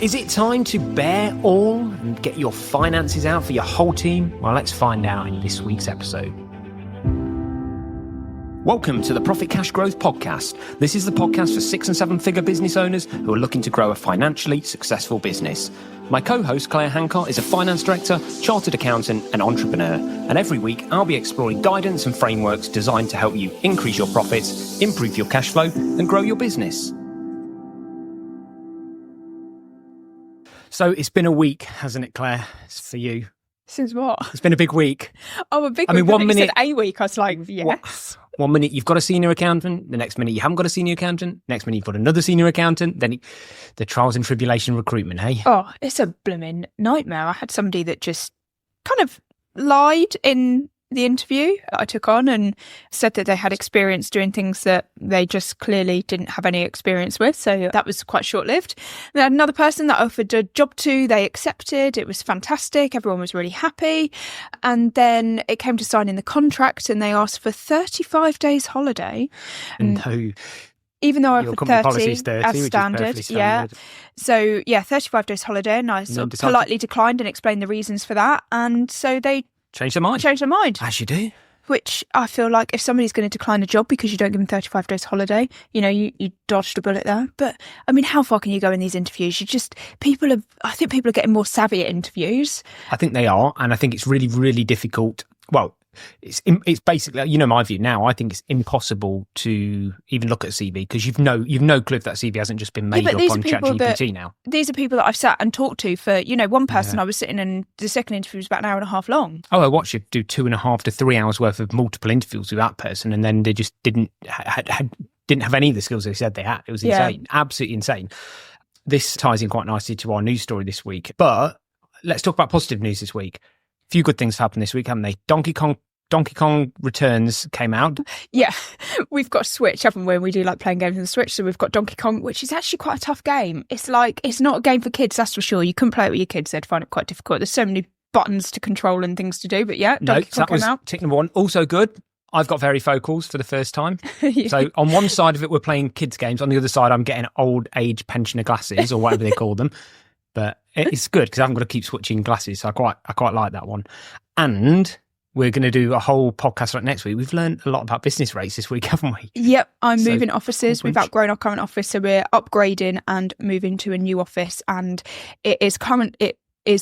Is it time to bear all and get your finances out for your whole team? Well, let's find out in this week's episode. Welcome to the Profit Cash Growth Podcast. This is the podcast for 6 and 7 figure business owners who are looking to grow a financially successful business. My co-host, Claire Hancott, is a finance director, chartered accountant and entrepreneur. And every week, I'll be exploring guidance and frameworks designed to help you increase your profits, improve your cash flow and grow your business. So it's been a week, hasn't it, Claire, for you? Since what? It's been a big week. Oh, a big week. 1 minute. You said a week. I was like, yes. 1 minute you've got a senior accountant, the next minute you haven't got a senior accountant, next minute you've got another senior accountant, then the trials and tribulation recruitment, hey? Oh, it's a blooming nightmare. I had somebody that just kind of lied in the interview I took on and said that they had experience doing things that they just clearly didn't have any experience with. So that was quite short-lived. They had another person that I offered a job to. They accepted. It was fantastic. Everyone was really happy. And then it came to signing the contract and they asked for 35 days holiday. Even though I offered 30 as standard. Yeah. So, 35 days holiday. And I sort of politely declined and explained the reasons for that. And so they Change their mind. As you do. Which I feel like if somebody's going to decline a job because you don't give them 35 days holiday, you dodged a bullet there. But I mean, how far can you go in these interviews? I think people are getting more savvy at interviews. I think they are. And I think it's really, really difficult. Well, it's basically, my view now, I think it's impossible to even look at a CV because you've no clue if that CV hasn't just been made up on ChatGPT now. These are people that I've sat and talked to for, one person I was sitting and the second interview was about an hour and a half long. Oh, I watched you do 2.5 to 3 hours worth of multiple interviews with that person and then they just didn't have any of the skills they said they had. It was insane, absolutely insane. This ties in quite nicely to our news story this week. But let's talk about positive news this week. A few good things have happened this week, haven't they? Donkey Kong Returns came out. Yeah, we've got a Switch, haven't we? We do like playing games on the Switch, so we've got Donkey Kong, which is actually quite a tough game. It's not a game for kids, that's for sure. You couldn't play it with your kids, they'd find it quite difficult. There's so many buttons to control and things to do, but Donkey Kong came out. Tick number one. Also good, I've got varifocals for the first time. Yeah. So on one side of it, we're playing kids' games. On the other side, I'm getting old age pensioner glasses or whatever they call them. But it's good because I haven't got to keep switching glasses. So I quite like that one. And we're going to do a whole podcast like next week. We've learned a lot about business rates this week, haven't we? Yep. I'm moving offices. We've outgrown our current office. So we're upgrading and moving to a new office. And it is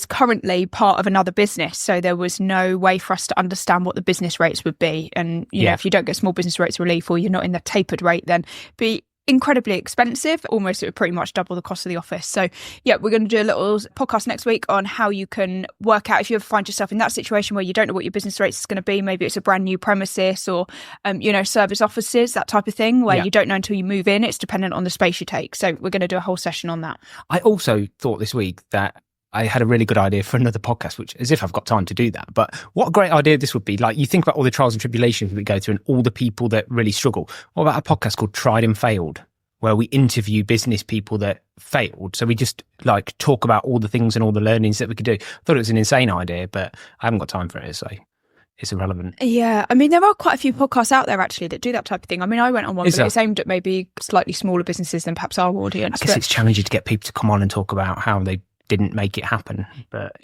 currently part of another business. So there was no way for us to understand what the business rates would be. And, if you don't get small business rates relief or you're not in the tapered rate, then be incredibly expensive. Almost, it would pretty much double the cost of the office. So we're going to do a little podcast next week on how you can work out if you ever find yourself in that situation where you don't know what your business rates is going to be. Maybe it's a brand new premises or service offices, that type of thing, where you don't know until you move in. It's dependent on the space you take. So we're going to do a whole session on that. I also thought this week that I had a really good idea for another podcast, which as if I've got time to do that. But what a great idea this would be. Like, you think about all the trials and tribulations we go through and all the people that really struggle. What about a podcast called Tried and Failed, where we interview business people that failed? So we just talk about all the things and all the learnings that we could do. I thought it was an insane idea, but I haven't got time for it, so it's irrelevant. Yeah, I mean, there are quite a few podcasts out there actually that do that type of thing. I mean, I went on one, but it's aimed at maybe slightly smaller businesses than perhaps our audience. I guess it's challenging to get people to come on and talk about how they didn't make it happen. But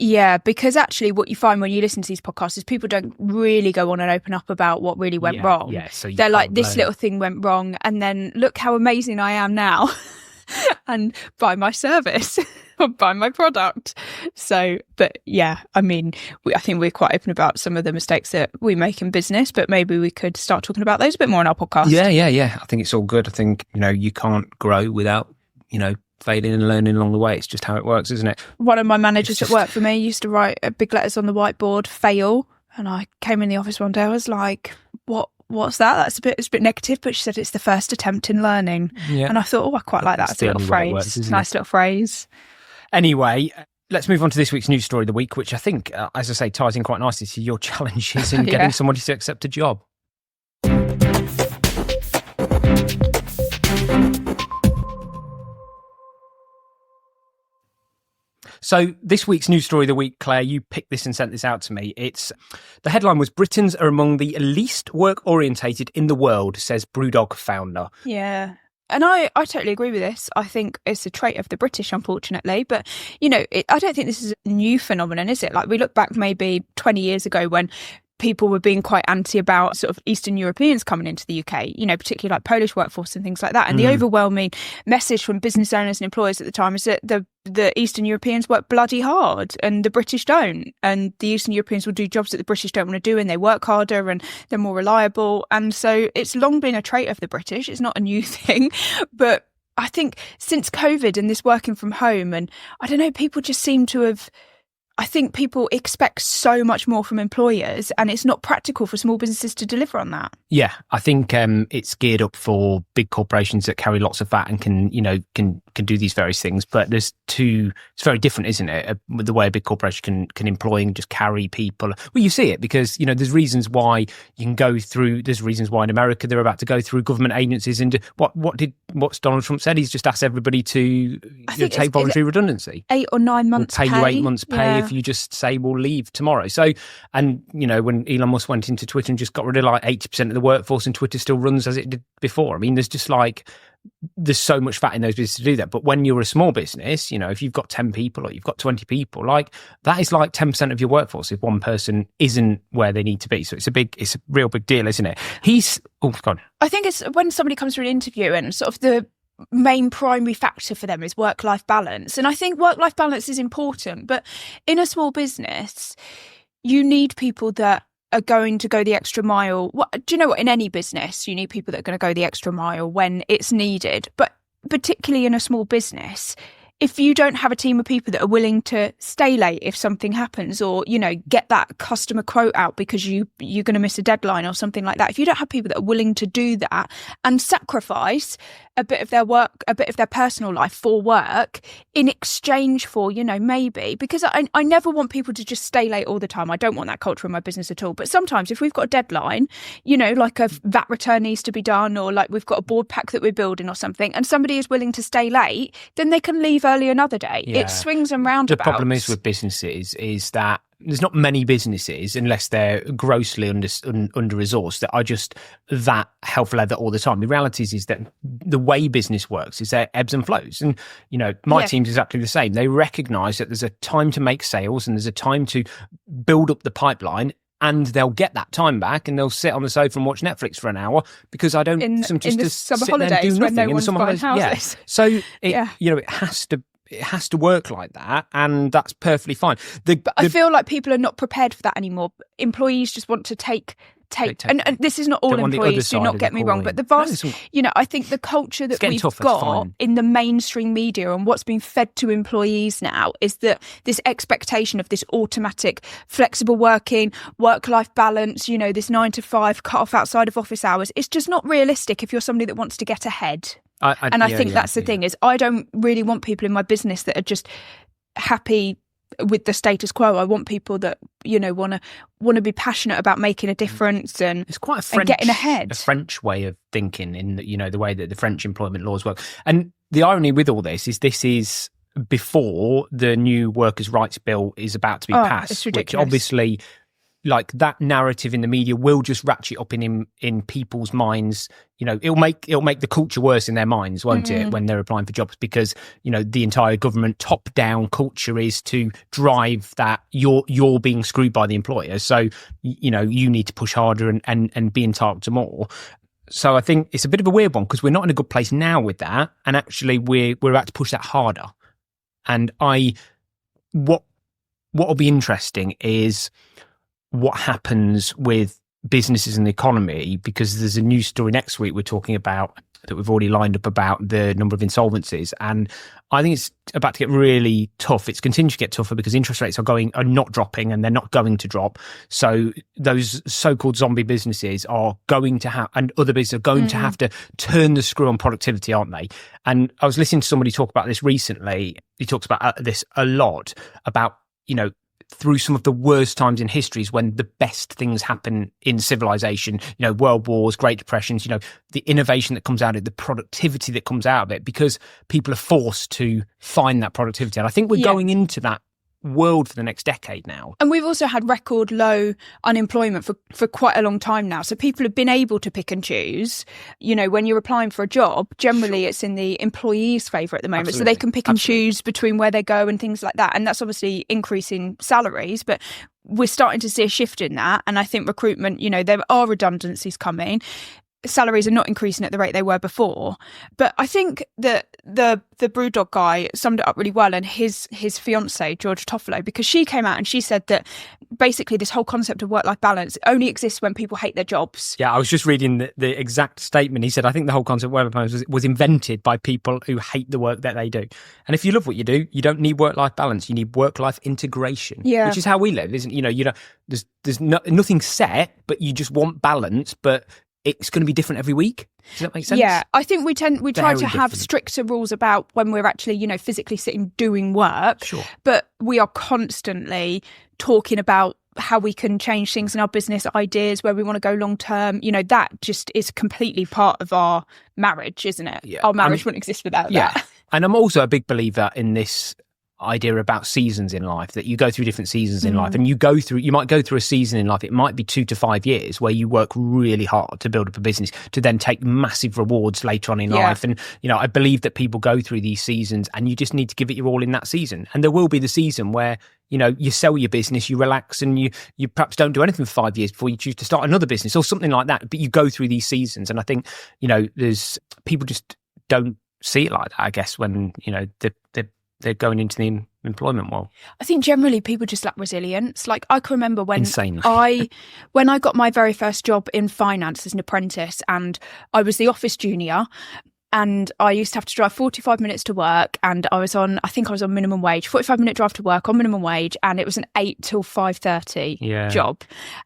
because actually what you find when you listen to these podcasts is people don't really go on and open up about what really went wrong. So they're like, this little thing went wrong and then look how amazing I am now and buy my service or buy my product. So, but I mean, I think we're quite open about some of the mistakes that we make in business, but maybe we could start talking about those a bit more on our podcast. Yeah. I think it's all good. I think, you can't grow without, failing and learning along the way. It's just how it works, isn't it? One of my managers at work for me used to write big letters on the whiteboard, fail. And I came in the office one day, I was like, what's that? It's a bit negative, but she said it's the first attempt in learning. Yeah. And I thought, I quite like that as a little phrase. It's a nice little phrase. Anyway, let's move on to this week's news story of the week, which I think, as I say, ties in quite nicely to your challenges in getting somebody to accept a job. So this week's news story of the week, Claire, you picked this and sent this out to me. The headline was Britons are among the least work-orientated in the world, says Brewdog founder. Yeah. And I totally agree with this. I think it's a trait of the British, unfortunately. But, I don't think this is a new phenomenon, is it? Like, we look back maybe 20 years ago when people were being quite anti about sort of Eastern Europeans coming into the UK, particularly like Polish workforce and things like that. And the overwhelming message from business owners and employers at the time is that the Eastern Europeans work bloody hard and the British don't. And the Eastern Europeans will do jobs that the British don't want to do, and they work harder and they're more reliable. And so it's long been a trait of the British. It's not a new thing. But I think since COVID and this working from home, and I don't know, people just seem to have... I think people expect so much more from employers, and it's not practical for small businesses to deliver on that. Yeah, I think it's geared up for big corporations that carry lots of fat and can do these various things. But it's very different, isn't it? The way a big corporation can employ and just carry people. Well, you see it because there's reasons why you can go through. There's reasons why in America they're about to go through government agencies and what's Donald Trump said? He's just asked everybody to take voluntary redundancy. 8 or 9 months. We'll pay you 8 months' pay if you just say we'll leave tomorrow. So, and when Elon Musk went into Twitter and just got rid of like 80% of the workforce, and Twitter still runs as it did before. I mean, there's so much fat in those businesses to do that. But when you're a small business, if you've got 10 people or you've got 20 people, like that is like 10% of your workforce if one person isn't where they need to be. So it's a real big deal, isn't it? God. I think it's when somebody comes for an interview and sort of the main primary factor for them is work-life balance. And I think work-life balance is important, but in a small business, you need people that are going to go the extra mile. Do you know what? In any business, you need people that are going to go the extra mile when it's needed. But particularly in a small business, if you don't have a team of people that are willing to stay late if something happens, or, get that customer quote out because you're going to miss a deadline or something like that, if you don't have people that are willing to do that and sacrifice a bit of their work, a bit of their personal life for work in exchange for, maybe, because I never want people to just stay late all the time. I don't want that culture in my business at all. But sometimes if we've got a deadline, like a VAT return needs to be done, or like we've got a board pack that we're building or something, and somebody is willing to stay late, then they can leave early another day. Yeah. It swings and roundabouts. The problem is with businesses is that there's not many businesses, unless they're grossly under-resourced, that are just that health leather all the time. The reality is that the way business works is there ebbs and flows. And, my team's exactly the same. They recognise that there's a time to make sales and there's a time to build up the pipeline, and they'll get that time back and they'll sit on the sofa and watch Netflix for an hour because I don't in the summer holidays when no one's buying houses. Yeah. So, it has to work like that, and that's perfectly fine. But I feel like people are not prepared for that anymore. Employees just want to take. And this is not all employees, do not get me wrong, but the vast, I think the culture that we've got in the mainstream media and what's being fed to employees now is that this expectation of this automatic, flexible working, work-life balance, this 9 to 5 cut off outside of office hours. It's just not realistic if you're somebody that wants to get ahead. I think that's the thing is I don't really want people in my business that are just happy with the status quo. I want people that want to be passionate about making a difference and it's quite a French, getting ahead. A French way of thinking in the way that the French employment laws work. And the irony with all this is before the new workers' rights bill is about to be passed, which obviously, like, that narrative in the media will just ratchet up in people's minds. It'll make the culture worse in their minds, won't it, when they're applying for jobs, because the entire government top down culture is to drive that you're being screwed by the employer, so you need to push harder and be entitled to more. So I think it's a bit of a weird one because we're not in a good place now with that, and actually we're about to push that harder. And what will be interesting is what happens with businesses and the economy, because there's a news story next week we're talking about that we've already lined up about the number of insolvencies, and I think it's about to get really tough. It's continuing to get tougher because interest rates are not dropping, and they're not going to drop. So those so-called zombie businesses are going to have, and other businesses are going to have to turn the screw on productivity, aren't they? And I was listening to somebody talk about this recently. He talks about this a lot, about through some of the worst times in history is when the best things happen in civilization, world wars, Great Depressions, the innovation that comes out of it, the productivity that comes out of it, because people are forced to find that productivity. And I think we're going into that world for the next decade now. And we've also had record low unemployment for quite a long time now. So people have been able to pick and choose. You know, when you're applying for a job, generally it's in the employee's favour at the moment. Absolutely. So they can pick and choose between where they go and things like that. And that's obviously increasing salaries. But we're starting to see a shift in that. And I think recruitment, you know, there are redundancies coming. Salaries are not increasing at the rate they were before. But I think that the Brewdog guy summed it up really well, and his fiance, George Toffolo, because she came out and she said that basically this whole concept of work-life balance only exists when people hate their jobs. Yeah, I was just reading the exact statement. He said, I think the whole concept of work-life balance was invented by people who hate the work that they do. And if you love what you do, you don't need work-life balance. You need work-life integration, which is how we live, isn't it? You know, there's nothing set, but you just want balance, but it's going to be different every week. Does that make sense? Yeah, I think we try to have stricter rules about when we're actually, you know, physically sitting doing work. Sure. But we are constantly talking about how we can change things in our business, ideas, where we want to go long term. You know, that just is completely part of our marriage, isn't it? Yeah. Our marriage wouldn't exist without that. And I'm also a big believer in this idea about seasons in life, that you go through different seasons in life, and you might go through a season in life, it might be 2 to 5 years where you work really hard to build up a business to then take massive rewards later on in life. And you know, I believe that people go through these seasons and you just need to give it your all in that season. And there will be the season where, you know, you sell your business, you relax, and you perhaps don't do anything for 5 years before you choose to start another business or something like that. But you go through these seasons, and I think, you know, there's people just don't see it like that, I guess, when, you know, they're going into the employment world. I think generally people just lack resilience. Like, I can remember when Insanely. when I got my very first job in finance as an apprentice, and I was the office junior, and I used to have to drive 45 minutes to work, and I think I was on minimum wage, 45-minute drive to work on minimum wage, and it was an 8 till 5:30 job.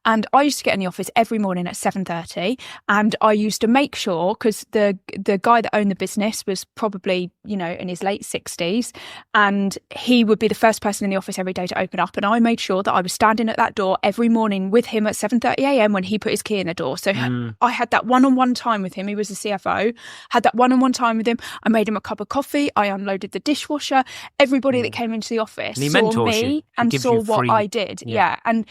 And I used to get in the office every morning at 7:30, and I used to make sure, because the guy that owned the business was probably, you know, in his late 60s, and he would be the first person in the office every day to open up, and I made sure that I was standing at that door every morning with him at 7:30 a.m. when he put his key in the door. So I had that one-on-one time with him. He was the CFO. Had that one-on-one time with him. I made him a cup of coffee. I unloaded the dishwasher. Everybody that came into the office saw me and saw what I did. And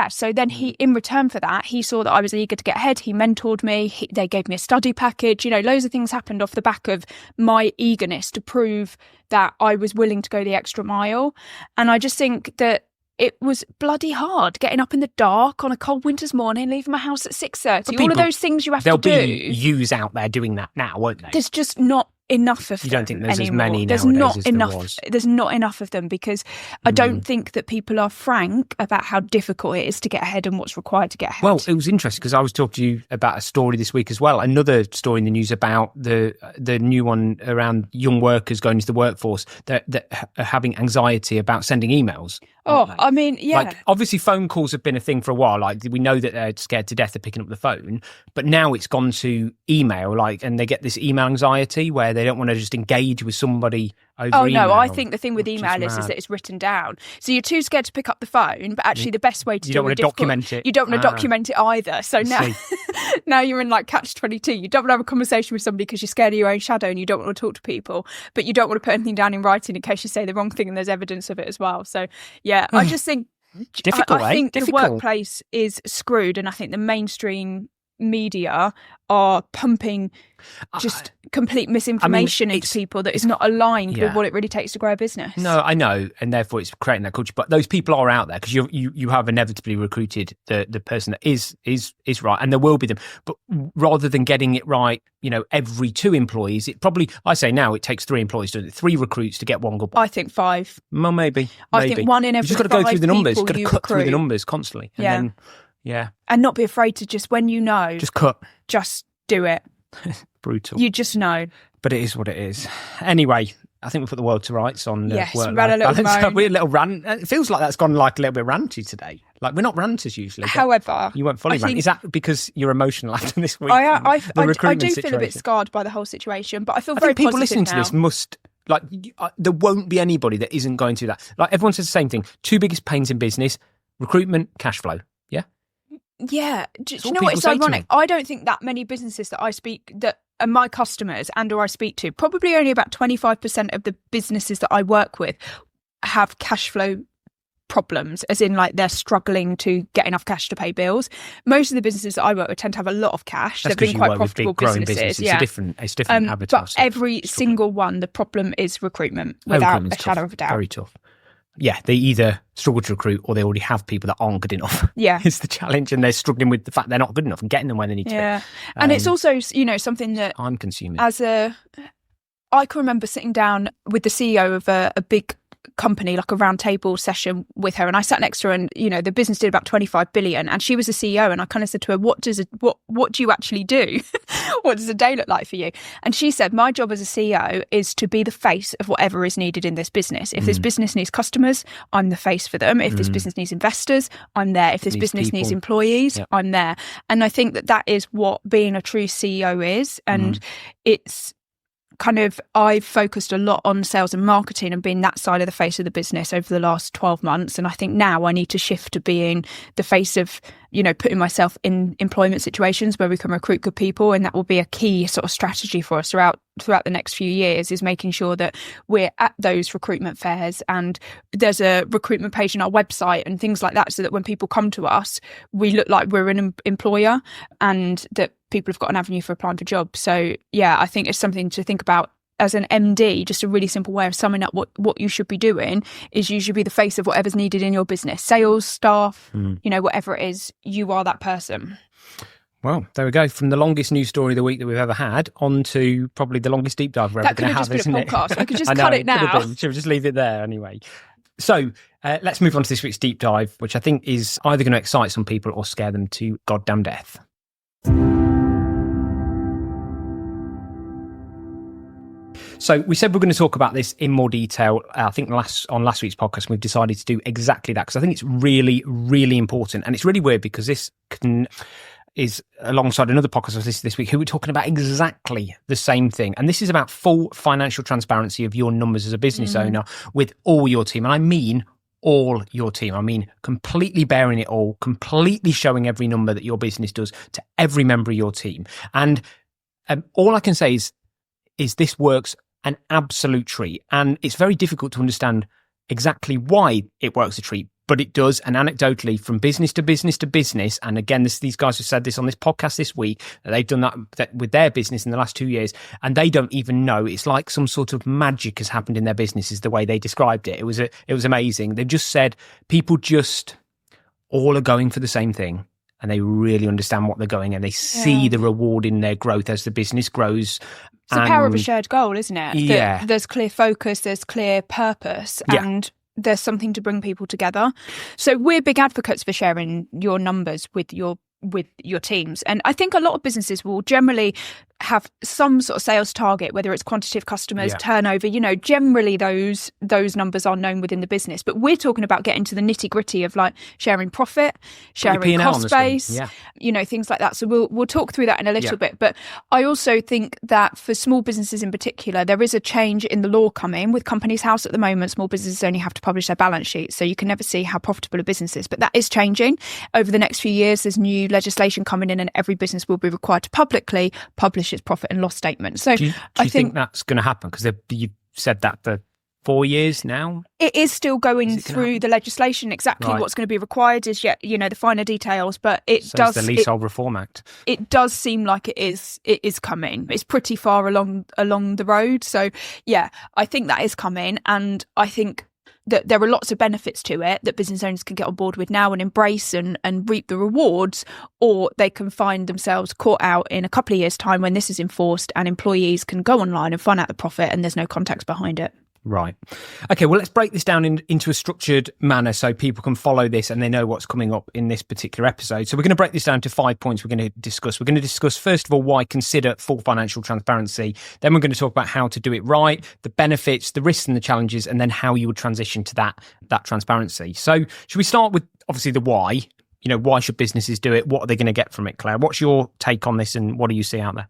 so then he, in return for that, he saw that I was eager to get ahead. He mentored me. They gave me a study package. You know, loads of things happened off the back of my eagerness to prove that I was willing to go the extra mile. And I just think that it was bloody hard getting up in the dark on a cold winter's morning, leaving my house at 6:30. All of those things you have to do. There'll be yous out there doing that now, won't they? There's just not enough of them. You don't think there's anymore. as many There's nowadays not as enough. there was? There's not enough of them, because I don't think that people are frank about how difficult it is to get ahead and what's required to get ahead. Well, it was interesting because I was talking to you about a story this week as well. Another story in the news about the new one around young workers going into the workforce that are having anxiety about sending emails. Oh, I mean, yeah. Like, obviously, phone calls have been a thing for a while. Like, we know that they're scared to death of picking up the phone, but now it's gone to email. Like, and they get this email anxiety where they don't want to just engage with somebody over email. Oh no, I think the thing with email is that it's written down. So you're too scared to pick up the phone, but actually the best way to you don't want to document it. You don't want to document it either. So now you're in like catch-22. You don't want to have a conversation with somebody because you're scared of your own shadow and you don't want to talk to people, but you don't want to put anything down in writing in case you say the wrong thing and there's evidence of it as well. So yeah, I just think I think the workplace is screwed, and I think the mainstream media are pumping just complete misinformation into people that is not aligned with what it really takes to grow a business. No, I know, and therefore it's creating that culture. But those people are out there because you have inevitably recruited the person that is right, and there will be them. But rather than getting it right, you know, every 2 employees, it probably, I say now, it takes 3 employees to do it, 3 recruits to get 1 good one. I think 5. Well, maybe. I think 1 in every 5 You've just got to go through the numbers. You've got to cut through the numbers constantly. And then, and not be afraid to just, when you know, just cut. Just do it. Brutal. You just know. But it is what it is. Anyway, I think we put the world to rights on yes, work-life balance. We're a little rant. It feels like that's gone like a little bit ranty today. Like, we're not ranters usually. However, you weren't fully rant. Is that because you're emotional after this week? I do feel a bit scarred by the whole situation, but I feel very people positive listening to now. this must, like, there won't be anybody that isn't going through that. Like, everyone says the same thing. 2 biggest pains in business: recruitment, cash flow. Yeah. Yeah. Do you know what? It's ironic. I don't think that many businesses that I speak that are my customers and or I speak to, probably only about 25% of the businesses that I work with have cash flow problems, as in like they're struggling to get enough cash to pay bills. Most of the businesses that I work with tend to have a lot of cash. That's They've been quite profitable businesses. Yeah. It's different habitat. But every single one, the problem is recruitment, without a shadow of a doubt. Very tough. Yeah, they either struggle to recruit or they already have people that aren't good enough. Yeah. It's the challenge, and they're struggling with the fact they're not good enough and getting them where they need to be. And it's also, something that I'm consuming. I can remember sitting down with the CEO of a big company, like a round table session with her, and I sat next to her, and the business did about 25 billion, and she was the CEO, and I kind of said to her, what do you actually do? What does a day look like for you? And she said, my job as a CEO is to be the face of whatever is needed in this business. If this business needs customers, I'm the face for them. If this business needs investors, I'm there. If this business needs employees, I'm there. And I think that is what being a true CEO is. And it's kind of, I've focused a lot on sales and marketing and being that side of the face of the business over the last 12 months. And I think now I need to shift to being the face of, putting myself in employment situations where we can recruit good people. And that will be a key sort of strategy for us throughout the next few years, is making sure that we're at those recruitment fairs and there's a recruitment page on our website and things like that, so that when people come to us, we look like we're an employer and that people have got an avenue for applying for jobs. So yeah, I think it's something to think about as an MD. Just a really simple way of summing up what you should be doing is you should be the face of whatever's needed in your business. Sales, staff, whatever it is, you are that person. Well, there we go. From the longest news story of the week that we've ever had on to probably the longest deep dive we're ever going to have, isn't it? That could have just been a podcast. We could just cut it now. Should we just leave it there anyway? So let's move on to this week's deep dive, which I think is either going to excite some people or scare them to goddamn death. So we said we're going to talk about this in more detail. I think on last week's podcast, we've decided to do exactly that because I think it's really, really important. And it's really weird because this is alongside another podcast I was listening to this week who were talking about exactly the same thing. And this is about full financial transparency of your numbers as a business owner with all your team. And I mean all your team. I mean completely bearing it all, completely showing every number that your business does to every member of your team. And all I can say is this works an absolute treat. And it's very difficult to understand exactly why it works a treat, but it does. And anecdotally, from business to business to business, and again, these guys have said this on this podcast this week, that they've done that with their business in the last 2 years, and they don't even know. It's like some sort of magic has happened in their business, is the way they described it. It was amazing. They just said people just all are going for the same thing, and they really understand what they're going, and they see the reward in their growth as the business grows. It's the power of a shared goal, isn't it? Yeah. There's clear focus, there's clear purpose, and there's something to bring people together. So we're big advocates for sharing your numbers with your teams. And I think a lot of businesses will generally have some sort of sales target, whether it's quantity of customers, turnover, generally those numbers are known within the business. But we're talking about getting to the nitty gritty of like sharing profit, sharing cost base, things like that. So we'll talk through that in a little bit. But I also think that for small businesses in particular, there is a change in the law coming with Companies House at the moment. Small businesses only have to publish their balance sheet, so you can never see how profitable a business is. But that is changing over the next few years. There's new legislation coming in, and every business will be required to publicly publish its profit and loss statement. So do you think that's going to happen? Because you've said that for 4 years now. It is still going through the legislation. Exactly what's going to be required is yet, the finer details, but the Leasehold Reform Act. It does seem like it is coming. It's pretty far along the road. So yeah, I think that is coming, and I think that there are lots of benefits to it that business owners can get on board with now and embrace and reap the rewards, or they can find themselves caught out in a couple of years' time when this is enforced and employees can go online and find out the profit and there's no context behind it. Right. Okay, well, let's break this down into a structured manner so people can follow this and they know what's coming up in this particular episode. So we're going to break this down to 5 points we're going to discuss. We're going to discuss, first of all, why consider full financial transparency. Then we're going to talk about how to do it right, the benefits, the risks and the challenges, and then how you would transition to that transparency. So should we start with, obviously, the why? Why should businesses do it? What are they going to get from it, Claire? What's your take on this and what do you see out there?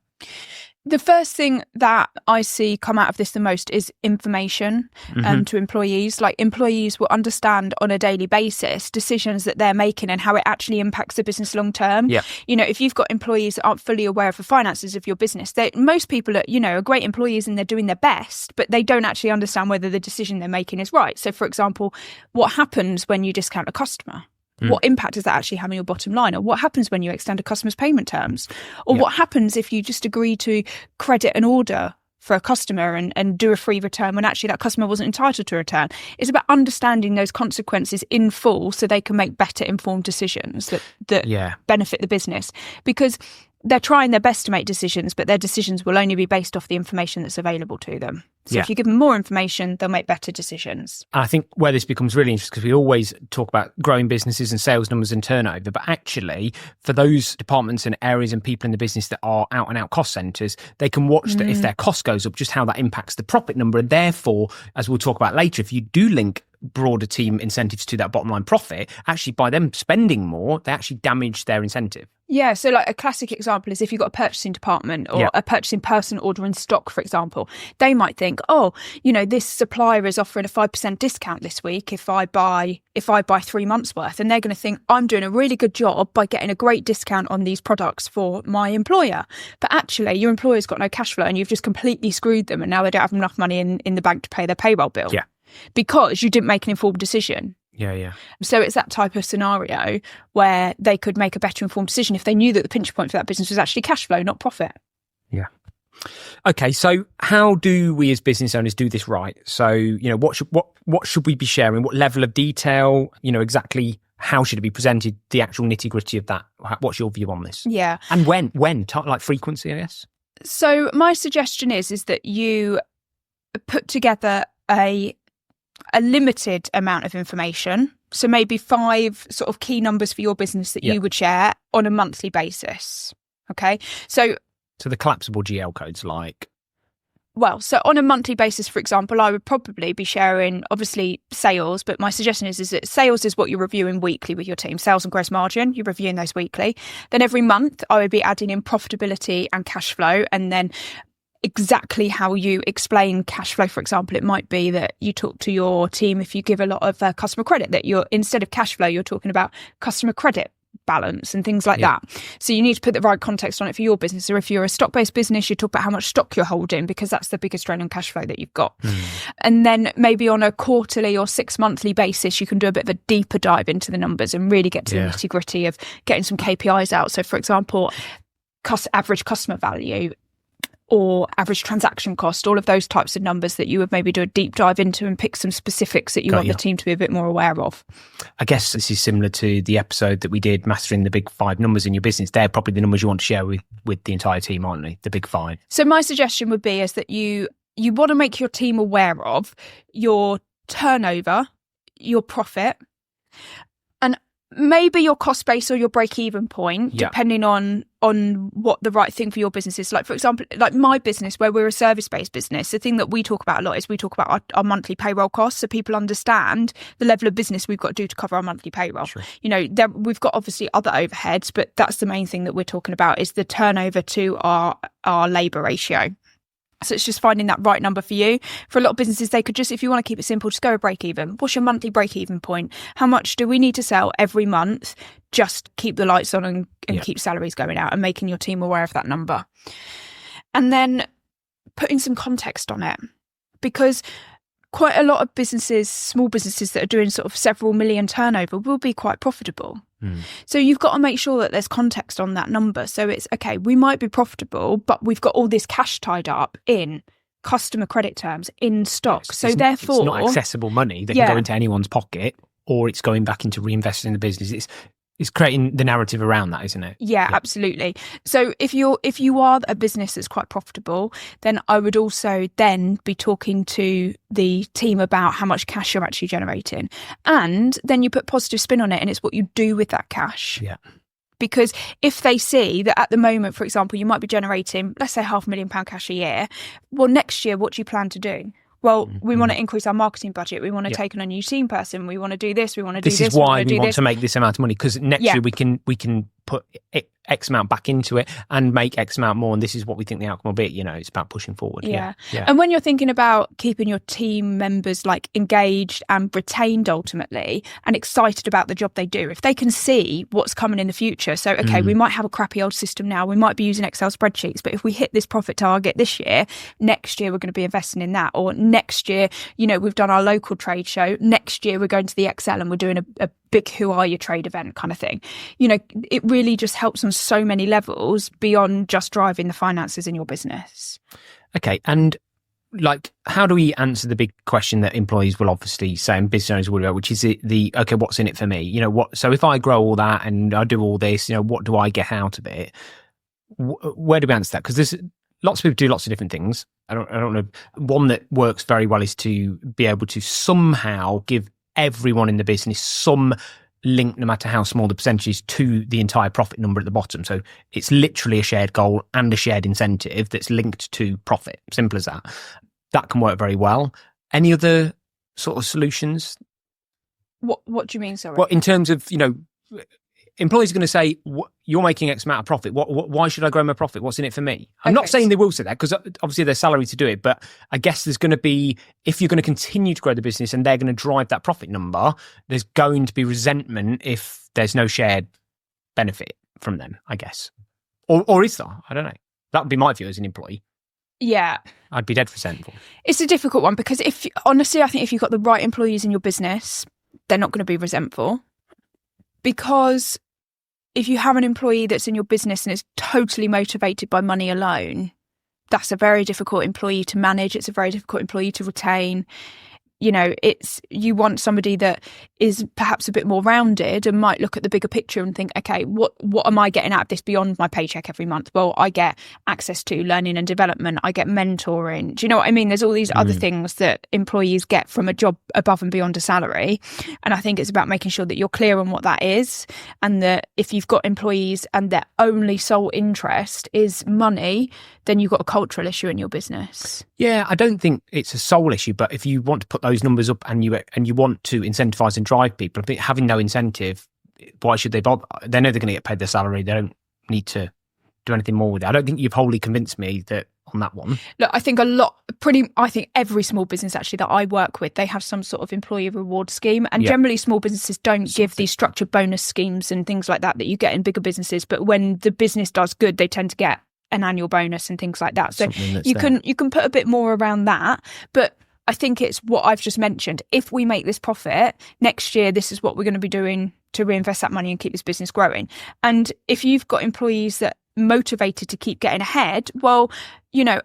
The first thing that I see come out of this the most is information to employees. Like, employees will understand on a daily basis decisions that they're making and how it actually impacts the business long term. Yeah. You know, if you've got employees that aren't fully aware of the finances of your business, most people are great employees and they're doing their best, but they don't actually understand whether the decision they're making is right. So, for example, what happens when you discount a customer? What impact does that actually have on your bottom line? Or what happens when you extend a customer's payment terms? Or what happens if you just agree to credit an order for a customer and do a free return when actually that customer wasn't entitled to a return? It's about understanding those consequences in full so they can make better informed decisions that benefit the business. Because they're trying their best to make decisions, but their decisions will only be based off the information that's available to them. So if you give them more information, they'll make better decisions. And I think where this becomes really interesting, because we always talk about growing businesses and sales numbers and turnover, but actually for those departments and areas and people in the business that are out and out cost centres, they can watch that if their cost goes up, just how that impacts the profit number. And therefore, as we'll talk about later, if you do link broader team incentives to that bottom line profit, actually by them spending more, they actually damage their incentive. Yeah, so like a classic example is if you've got a purchasing department or a purchasing person ordering stock, for example, they might think, this supplier is offering a 5% discount this week if I buy 3 months worth. And they're going to think, I'm doing a really good job by getting a great discount on these products for my employer. But actually, your employer's got no cash flow and you've just completely screwed them. And now they don't have enough money in the bank to pay their payroll bill. Yeah. Because you didn't make an informed decision. Yeah. So it's that type of scenario where they could make a better informed decision if they knew that the pinch point for that business was actually cash flow, not profit. Yeah. Okay, so how do we as business owners do this right? So, what should we be sharing? What level of detail? Exactly how should it be presented? The actual nitty gritty of that. What's your view on this? Yeah. And when? Like frequency, I guess. So my suggestion is that you put together a limited amount of information. So maybe 5 sort of key numbers for your business that you would share on a monthly basis. Okay. So the collapsible GL codes, like? Well, so on a monthly basis, for example, I would probably be sharing, obviously, sales, but my suggestion is that sales is what you're reviewing weekly with your team. Sales and gross margin, you're reviewing those weekly. Then every month, I would be adding in profitability and cash flow, and then exactly how you explain cash flow. For example, it might be that you talk to your team if you give a lot of customer credit, that you're, instead of cash flow, you're talking about customer credit balance and things like that. So you need to put the right context on it for your business. Or if you're a stock-based business, you talk about how much stock you're holding, because that's the biggest drain on cash flow that you've got. And then maybe on a quarterly or 6-monthly basis, you can do a bit of a deeper dive into the numbers and really get to the nitty-gritty of getting some KPIs out. So for example, average customer value or average transaction cost, all of those types of numbers that you would maybe do a deep dive into and pick some specifics that you want the team to be a bit more aware of. I guess this is similar to the episode that we did, Mastering the Big 5 Numbers in Your Business. They're probably the numbers you want to share with the entire team, aren't they? The Big 5. So my suggestion would be is that you want to make your team aware of your turnover, your profit, and maybe your cost base or your break-even point, depending on what the right thing for your business is. Like, for example, like my business, where we're a service-based business, the thing that we talk about a lot is we talk about our monthly payroll costs, so people understand the level of business we've got to do to cover our monthly payroll. Sure. We've got obviously other overheads, but that's the main thing that we're talking about is the turnover to our labour ratio. So it's just finding that right number for you. For a lot of businesses, they could just, if you want to keep it simple, just go a break even. What's your monthly break even point? How much do we need to sell every month? Just keep the lights on and keep salaries going out, and making your team aware of that number. And then putting some context on it, because quite a lot of businesses, small businesses that are doing sort of several million turnover, will be quite profitable. So you've got to make sure that there's context on that number. So it's, okay, we might be profitable, but we've got all this cash tied up in customer credit terms, in stock. So therefore, it's not accessible money that can go into anyone's pocket, or it's going back into reinvesting in the business. It's creating the narrative around that, isn't it? Yeah, absolutely. So if you are a business that's quite profitable, then I would also then be talking to the team about how much cash you're actually generating. And then you put positive spin on it, and it's what you do with that cash. Yeah. Because if they see that at the moment, for example, you might be generating, let's say £500,000 cash a year, well, next year, what do you plan to do? Well, we want to increase our marketing budget. We want to take on a new team person. We want to do this. We want to do this. This is why we want to make this amount of money, because next year we can put X amount back into it and make X amount more, and this is what we think the outcome will be. It's about pushing forward. Yeah. And when you're thinking about keeping your team members like engaged and retained ultimately and excited about the job they do, if they can see what's coming in the future. So, okay, we might have a crappy old system now, we might be using Excel spreadsheets, but if we hit this profit target this year, next year we're going to be investing in that. Or next year, we've done our local trade show. Next year we're going to the Excel and we're doing a big Who Are You trade event kind of thing. It really just helps on so many levels beyond just driving the finances in your business. Okay. And how do we answer the big question that employees will obviously say and business owners will about, which is okay, what's in it for me? So if I grow all that and I do all this, what do I get out of it? Where do we answer that? Because there's lots of people do lots of different things. I don't know. One that works very well is to be able to somehow give everyone in the business some link, no matter how small the percentage is, to the entire profit number at the bottom. So it's literally a shared goal and a shared incentive that's linked to profit. Simple as that. That can work very well. Any other sort of solutions? What do you mean, sorry? Well, in terms of, employees are going to say, you're making X amount of profit. Why should I grow my profit? What's in it for me? I'm not saying they will say that, because obviously they're salary to do it. But I guess there's going to be, if you're going to continue to grow the business and they're going to drive that profit number, there's going to be resentment if there's no shared benefit from them, I guess. Or is there? I don't know. That would be my view as an employee. Yeah. I'd be dead resentful. It's a difficult one, because honestly, I think if you've got the right employees in your business, they're not going to be resentful. Because if you have an employee that's in your business and is totally motivated by money alone, that's a very difficult employee to manage. It's a very difficult employee to retain. You want somebody that is perhaps a bit more rounded and might look at the bigger picture and think, okay, what am I getting out of this beyond my paycheck every month? Well, I get access to learning and development. I get mentoring. Do you know what I mean? There's all these other things that employees get from a job above and beyond a salary. And I think it's about making sure that you're clear on what that is, and that if you've got employees and their only sole interest is money, then you've got a cultural issue in your business. Yeah, I don't think it's a sole issue, but if you want to put those numbers up and you want to incentivize and drive people, I think having no incentive, why should they bother? They know they're going to get paid their salary. They don't need to do anything more with it. I don't think you've wholly convinced me that on that one. Look, I think every small business actually that I work with, they have some sort of employee reward scheme. And generally small businesses don't give these structured bonus schemes and things like that you get in bigger businesses. But when the business does good, they tend to get an annual bonus and things like that. So you can put a bit more around that. But I think it's what I've just mentioned. If we make this profit next year, this is what we're going to be doing to reinvest that money and keep this business growing. And if you've got employees that are motivated to keep getting ahead, well,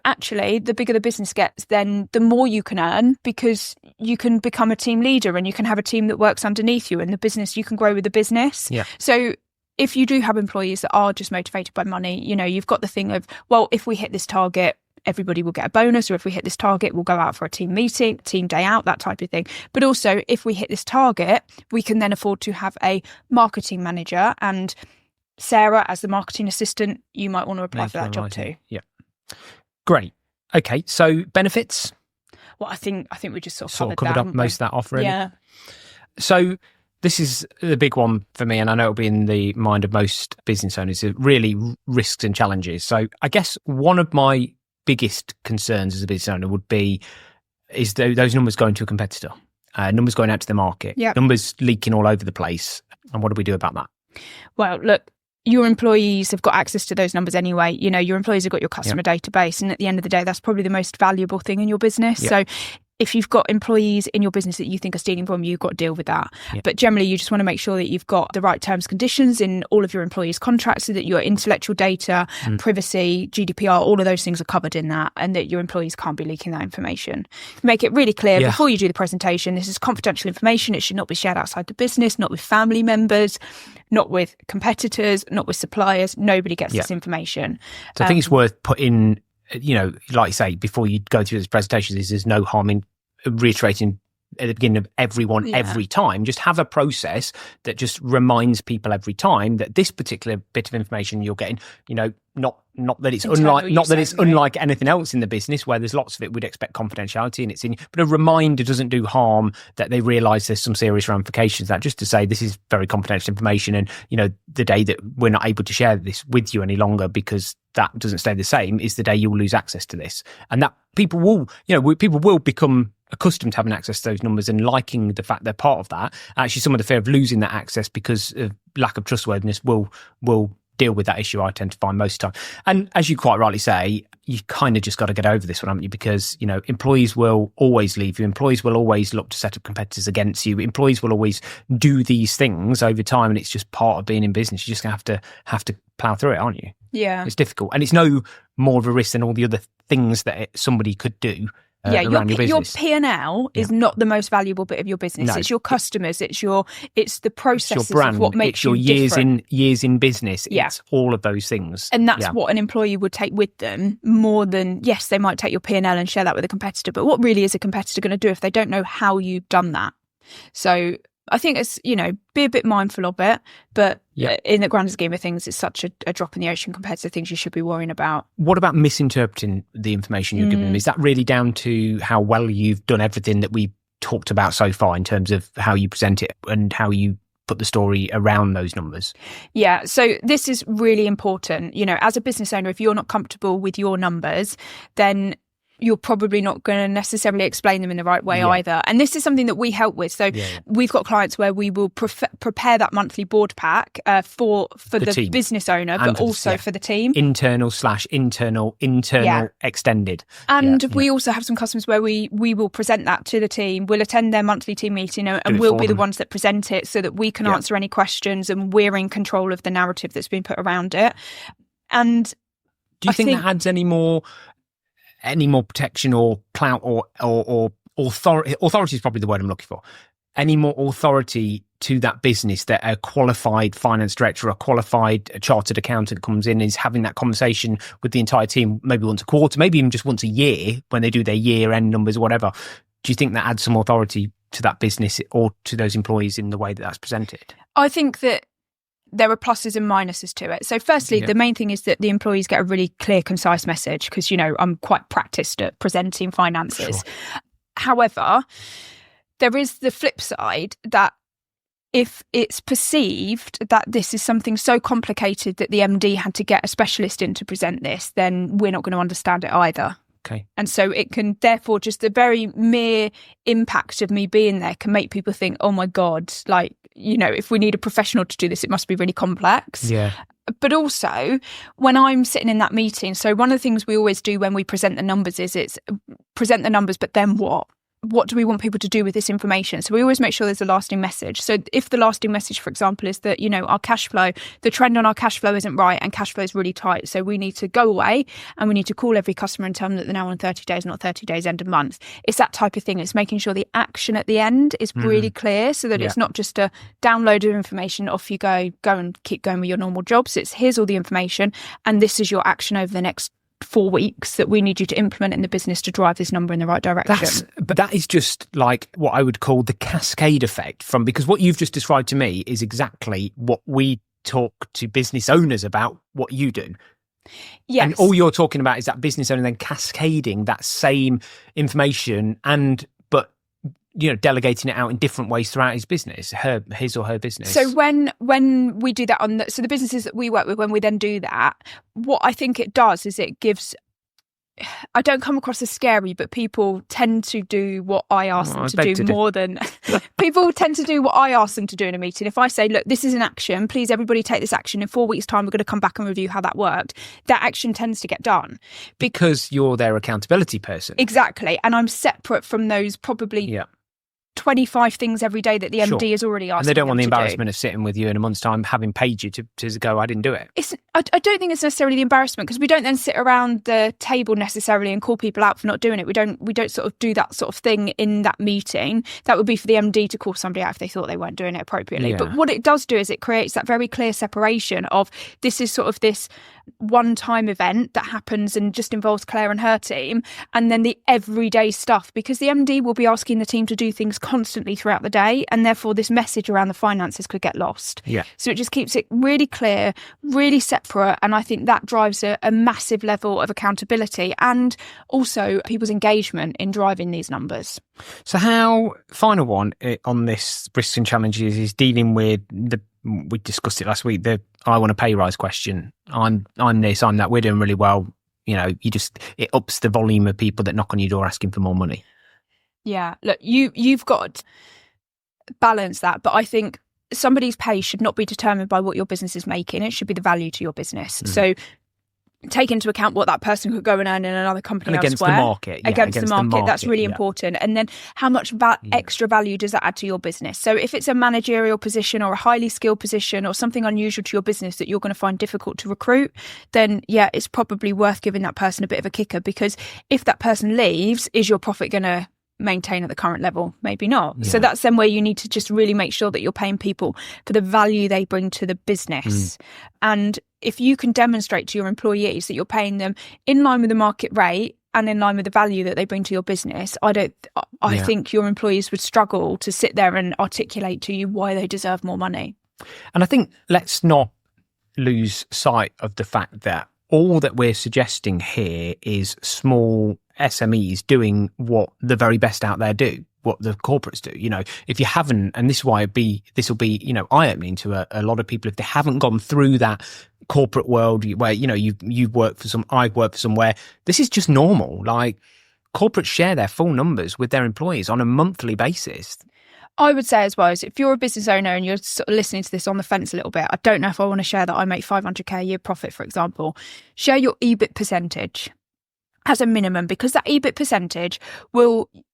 actually, the bigger the business gets, then the more you can earn, because you can become a team leader and you can have a team that works underneath you, and the business, you can grow with the business. Yeah. So if you do have employees that are just motivated by money, you've got the thing of, well, if we hit this target, everybody will get a bonus, or if we hit this target, we'll go out for a team meeting, team day out, that type of thing. But also, if we hit this target, we can then afford to have a marketing manager, and Sarah, as the marketing assistant, you might want to apply for that job too. Yeah. Great. Okay. So benefits? Well, I think we just sort of covered that, up most of that off, really. Yeah. So this is the big one for me, and I know it'll be in the mind of most business owners, really risks and challenges. So I guess one of my biggest concerns as a business owner would be is those numbers going to a competitor, numbers going out to the market, numbers leaking all over the place. And what do we do about that? Well, look, your employees have got access to those numbers anyway. Your employees have got your customer database. And at the end of the day, that's probably the most valuable thing in your business. So if you've got employees in your business that you think are stealing from you, you've got to deal with that. Yeah. But generally, you just want to make sure that you've got the right terms and conditions in all of your employees' contracts, so that your intellectual data, privacy, GDPR, all of those things are covered in that, and that your employees can't be leaking that information. Make it really clear before you do the presentation, this is confidential information. It should not be shared outside the business, not with family members, not with competitors, not with suppliers. Nobody gets this information. So I think it's worth putting, like you say, before you go through this presentation, there's no harm in reiterating at the beginning of everyone every time. Just have a process that just reminds people every time that this particular bit of information you're getting, not that it's Internal unlike anything else in the business where there's lots of it we'd expect confidentiality and it's in, but a reminder doesn't do harm that they realise there's some serious ramifications. That just to say this is very confidential information, and the day that we're not able to share this with you any longer because that doesn't stay the same is the day you'll lose access to this, and that people will become accustomed to having access to those numbers and liking the fact they're part of that. Actually, some of the fear of losing that access because of lack of trustworthiness will deal with that issue, I tend to find most of the time. And as you quite rightly say, you kind of just got to get over this one, haven't you? Because, employees will always leave you. Employees will always look to set up competitors against you. Employees will always do these things over time, and it's just part of being in business. You're just going to have to plough through it, aren't you? Yeah. It's difficult. And it's no more of a risk than all the other things that somebody could do. Your P&L is not the most valuable bit of your business. No. It's your customers. It's the processes it's your brand, of what makes it's your you different. years in business. Yeah. It's all of those things. And that's what an employee would take with them more than, yes, they might take your P&L and share that with a competitor. But what really is a competitor going to do if they don't know how you've done that? So I think it's, be a bit mindful of it. But in the grand scheme of things, it's such a drop in the ocean compared to the things you should be worrying about. What about misinterpreting the information you're giving them? Is that really down to how well you've done everything that we talked about so far in terms of how you present it and how you put the story around those numbers? Yeah, so this is really important. As a business owner, if you're not comfortable with your numbers, then you're probably not going to necessarily explain them in the right way either. And this is something that we help with. So we've got clients where we will prepare that monthly board pack for the business owner, but also for the team. Internal extended. And we also have some customers where we will present that to the team. We'll attend their monthly team meeting and we'll be the ones that present it so that we can answer any questions and we're in control of the narrative that's been put around it. And do you think that adds any more protection or clout or authority? Authority is probably the word I'm looking for. Any more authority to that business that a qualified finance director or a qualified chartered accountant comes in and is having that conversation with the entire team, maybe once a quarter, maybe even just once a year when they do their year-end numbers or whatever? Do you think that adds some authority to that business or to those employees in the way that that's presented? I think that there are pluses and minuses to it. So firstly, the main thing is that the employees get a really clear, concise message because, I'm quite practiced at presenting finances. Sure. However, there is the flip side that if it's perceived that this is something so complicated that the MD had to get a specialist in to present this, then we're not going to understand it either. Okay. And so it can, therefore, just the very mere impact of me being there can make people think, oh my God, if we need a professional to do this, it must be really complex. Yeah. But also, when I'm sitting in that meeting, so one of the things we always do when we present the numbers is it's present the numbers, but then what? What do we want people to do with this information? So we always make sure there's a lasting message. So if the lasting message, for example, is that, our cash flow, the trend on our cash flow isn't right and cash flow is really tight. So we need to go away and we need to call every customer and tell them that they're now on 30 days, not 30 days, end of month. It's that type of thing. It's making sure the action at the end is really clear so that it's not just a download of information, off you go and keep going with your normal jobs. It's here's all the information and this is your action over the next 4 weeks that we need you to implement in the business to drive this number in the right direction. But that is just like what I would call the cascade effect because what you've just described to me is exactly what we talk to business owners about what you do. Yes. And all you're talking about is that business owner then cascading that same information delegating it out in different ways throughout his business, his or her business. So when we do that so the businesses that we work with, when we then do that, what I think it does is it gives, I don't come across as scary, but people tend to do what I ask them to do more than people tend to do what I ask them to do in a meeting. If I say, look, this is an action, please everybody take this action. In 4 weeks' time, we're going to come back and review how that worked. That action tends to get done. Because you're their accountability person. Exactly. And I'm separate from those probably 25 things every day that the MD is already asking. And they don't want the embarrassment of sitting with you in a month's time, having paid you to go, I didn't do it. I don't think it's necessarily the embarrassment because we don't then sit around the table necessarily and call people out for not doing it. We don't sort of do that sort of thing in that meeting. That would be for the MD to call somebody out if they thought they weren't doing it appropriately. Yeah. But what it does do is it creates that very clear separation of this is sort of this one-time event that happens and just involves Claire and her team, and then the everyday stuff, because the MD will be asking the team to do things constantly throughout the day, and therefore this message around the finances could get lost. Yeah. So it just keeps it really clear, really separate, and I think that drives a massive level of accountability and also people's engagement in driving these numbers. So how, final one on this risks and challenges, is dealing with we discussed it last week, the I want a pay rise question. I'm this, I'm that, we're doing really well. You know, it ups the volume of people that knock on your door asking for more money. Yeah, look, you've got to balance that, but I think somebody's pay should not be determined by what your business is making. It should be the value to your business. So take into account what that person could go and earn in another company and elsewhere. Against the market, that's really important. And then how much extra value does that add to your business? So if it's a managerial position or a highly skilled position or something unusual to your business that you're going to find difficult to recruit, then yeah, it's probably worth giving that person a bit of a kicker, because if that person leaves, is your profit going to maintain at the current level? Maybe not. Yeah. So that's then where you need to just really make sure that you're paying people for the value they bring to the business. And if you can demonstrate to your employees that you're paying them in line with the market rate and in line with the value that they bring to your business, I think your employees would struggle to sit there and articulate to you why they deserve more money. And I think let's not lose sight of the fact that all that we're suggesting here is small SMEs doing what the very best out there do, what the corporates do. You know, if you haven't, and this will be, you know, eye-opening to a lot of people if they haven't gone through that corporate world where, you know, you've worked for I've worked for somewhere. This is just normal. Like, corporates share their full numbers with their employees on a monthly basis. I would say as well, is if you're a business owner and you're sort of listening to this on the fence a little bit, I don't know if I want to share that I make 500k a year profit, for example. Share your EBIT percentage as a minimum, because that EBIT percentage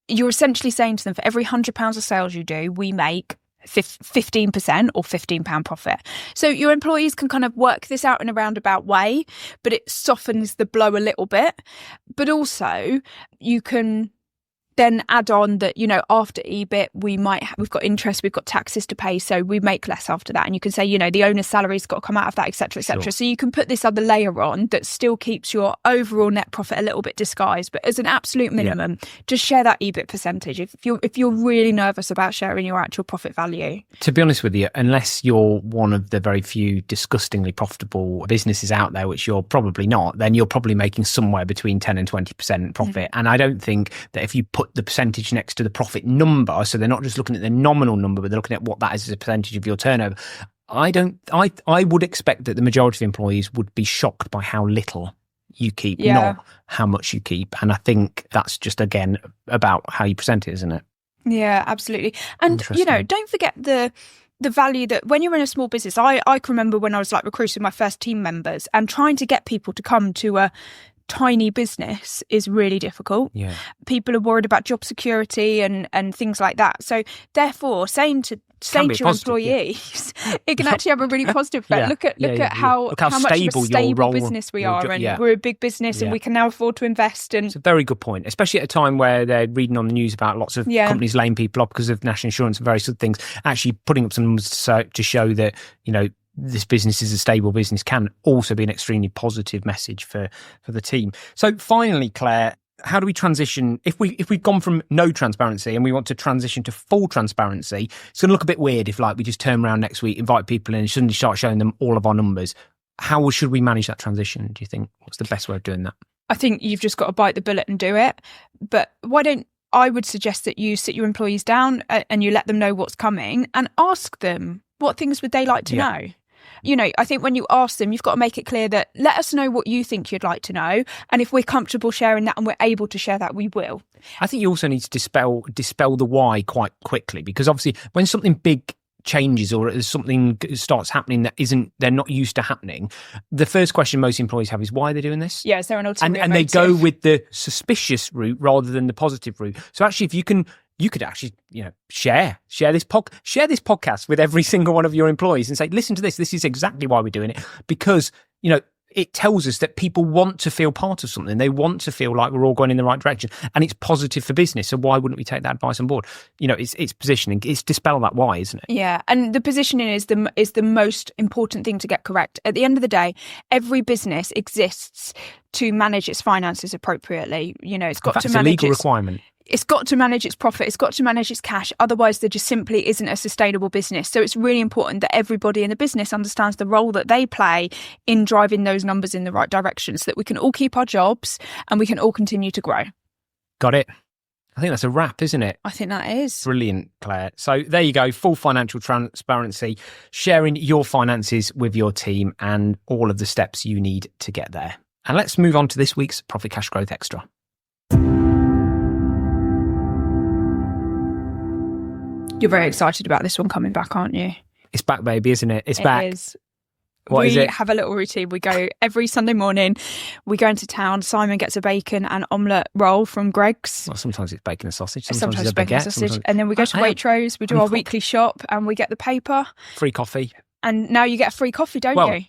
you're essentially saying to them, for every £100 of sales you do, we make 15% or £15 profit. So your employees can kind of work this out in a roundabout way, but it softens the blow a little bit. But also you can then add on that, you know, after EBIT, we've got interest, we've got taxes to pay, so we make less after that. And you can say, you know, the owner's salary's got to come out of that, etc., etc. Sure. So you can put this other layer on that still keeps your overall net profit a little bit disguised. But as an absolute minimum, just share that EBIT percentage if you're really nervous about sharing your actual profit value. To be honest with you, unless you're one of the very few disgustingly profitable businesses out there, which you're probably not, then you're probably making somewhere between 10 and 20% profit. And I don't think that if you put the percentage next to the profit number, so they're not just looking at the nominal number, but they're looking at what that is as a percentage of your turnover. I would expect that the majority of employees would be shocked by how little you keep, not how much you keep. And I think that's just, again, about how you present it, isn't it? Yeah, absolutely. And, you know, don't forget the value that when you're in a small business, I can remember when I was like recruiting my first team members and trying to get people to come to a tiny business is really difficult. Yeah. People are worried about job security and things like that. So therefore, saying to your employees, it can actually have a really positive effect. Look at how much of a stable business we are, and we're a big business and we can now afford to invest. And it's a very good point, especially at a time where they're reading on the news about lots of companies laying people off because of national insurance and various other things. Actually putting up some numbers to show that, you know, this business is a stable business can also be an extremely positive message for the team. So finally, Claire, how do we transition? If we've gone from no transparency and we want to transition to full transparency, it's going to look a bit weird if, like, we just turn around next week, invite people in and suddenly start showing them all of our numbers. How should we manage that transition, do you think? What's the best way of doing that? I think you've just got to bite the bullet and do it. But I would suggest that you sit your employees down and you let them know what's coming and ask them, what things would they like to know? You know, I think when you ask them, you've got to make it clear that let us know what you think you'd like to know. And if we're comfortable sharing that and we're able to share that, we will. I think you also need to dispel the why quite quickly, because obviously when something big changes or something starts happening that they're not used to happening, the first question most employees have is, why are they doing this? Yeah, is there an ulterior motive? And they go with the suspicious route rather than the positive route. So actually, if you could actually, you know, share this podcast with every single one of your employees and say, listen to this. This is exactly why we're doing it. Because, you know, it tells us that people want to feel part of something. They want to feel like we're all going in the right direction, and it's positive for business. So why wouldn't we take that advice on board? It's positioning. It's dispel that why, isn't it? Yeah, and the positioning is the most important thing to get correct. At the end of the day, every business exists to manage its finances appropriately. It's got to manage a legal requirement. It's got to manage its profit. It's got to manage its cash. Otherwise, there just simply isn't a sustainable business. So it's really important that everybody in the business understands the role that they play in driving those numbers in the right direction so that we can all keep our jobs and we can all continue to grow. Got it. I think that's a wrap, isn't it? I think that is. Brilliant, Claire. So there you go. Full financial transparency, sharing your finances with your team and all of the steps you need to get there. And let's move on to this week's Profit Cash Growth Extra. You're very excited about this one coming back, aren't you? It's back, baby, isn't it? It's back. It is. What is it? We have a little routine. We go every Sunday morning. We go into town. Simon gets a bacon and omelette roll from Greg's. Well, sometimes it's bacon and sausage. Sometimes it's it's bacon and sausage. And then we go to Waitrose. We do our weekly shop and we get the paper. Free coffee. And now you get a free coffee, don't you?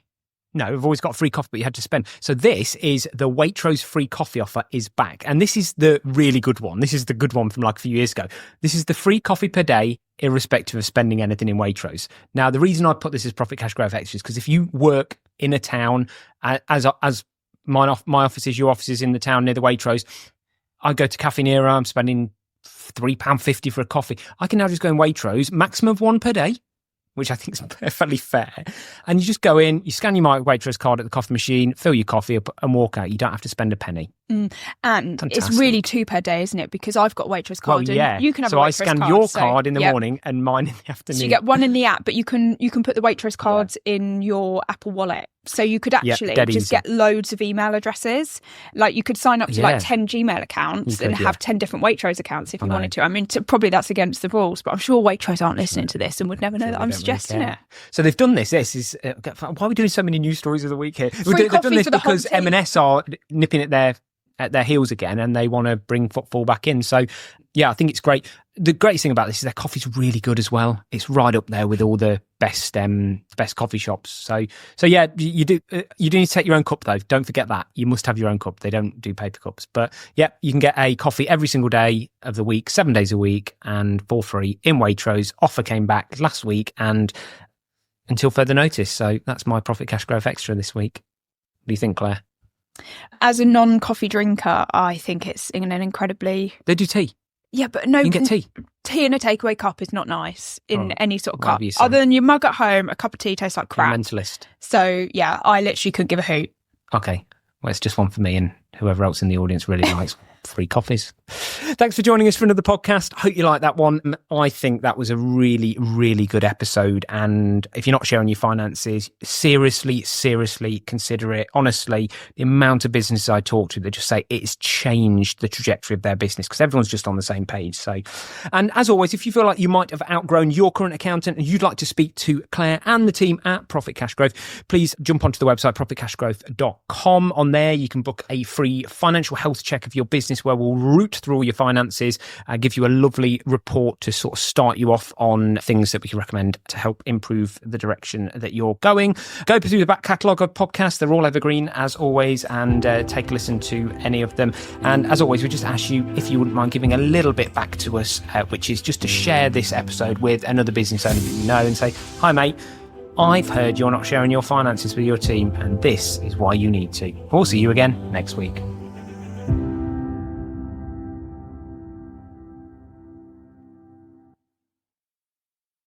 No, we've always got free coffee, but you had to spend. So this is the Waitrose free coffee offer is back. And this is the really good one. This is the good one from like a few years ago. This is the free coffee per day, irrespective of spending anything in Waitrose. Now, the reason I put this as Profit Cash Growth Extra is because if you work in a town, as my office is, your office is in the town near the Waitrose, I go to Cafe Nero, I'm spending £3.50 for a coffee. I can now just go in Waitrose, maximum of one per day, which I think is perfectly fair. And you just go in, you scan your Waitrose card at the coffee machine, fill your coffee up and walk out. You don't have to spend a penny. And Fantastic. It's really 2 per day, isn't it? Because I've got Waitrose card. Well, yeah. And you can have so a Waitrose I scan card, your card in the morning and mine in the afternoon. So you get one in the app, but you can put the Waitrose cards in your Apple Wallet. So you could actually just get loads of email addresses. Like you could sign up to like 10 Gmail accounts and have 10 different Waitrose accounts if you wanted to. I mean, probably that's against the rules, but I'm sure Waitrose aren't listening to this and would never know that I'm suggesting it. So they've done this. This is why are we doing so many news stories of the week here? They've done this because M&S are nipping at their heels again and they want to bring footfall back in. So yeah, I think it's great. The greatest thing about this is their coffee's really good as well. It's right up there with all the best coffee shops. So yeah, you do need to take your own cup though. Don't forget that. You must have your own cup. They don't do paper cups. But yeah, you can get a coffee every single day of the week, 7 days a week and for free in Waitrose. Offer came back last week and until further notice. So that's my Profit Cash Growth Extra this week. What do you think, Claire? As a non-coffee drinker, I think it's an incredibly... They do tea. Yeah, but no, you can get tea. Tea in a takeaway cup is not nice in any sort of cup. Other than your mug at home, a cup of tea tastes like crap. Mentalist. So yeah, I literally couldn't give a hoot. Okay, well, it's just one for me and whoever else in the audience really likes free coffees. Thanks for joining us for another podcast. Hope you like that one. I think that was a really, really good episode. And if you're not sharing your finances, seriously consider it. Honestly, the amount of businesses I talk to that just say it's changed the trajectory of their business because everyone's just on the same page. So, and as always, if you feel like you might have outgrown your current accountant and you'd like to speak to Claire and the team at Profit Cash Growth, please jump onto the website profitcashgrowth.com. On there, you can book a free financial health check of your business where we'll root through all your finances, give you a lovely report to sort of start you off on things that we can recommend to help improve the direction that you're going. Go through the back catalogue of podcasts. They're all evergreen as always, and take a listen to any of them. And as always, we just ask you if you wouldn't mind giving a little bit back to us, which is just to share this episode with another business owner that you know and say, hi mate, I've heard you're not sharing your finances with your team and this is why you need to. We'll see you again next week.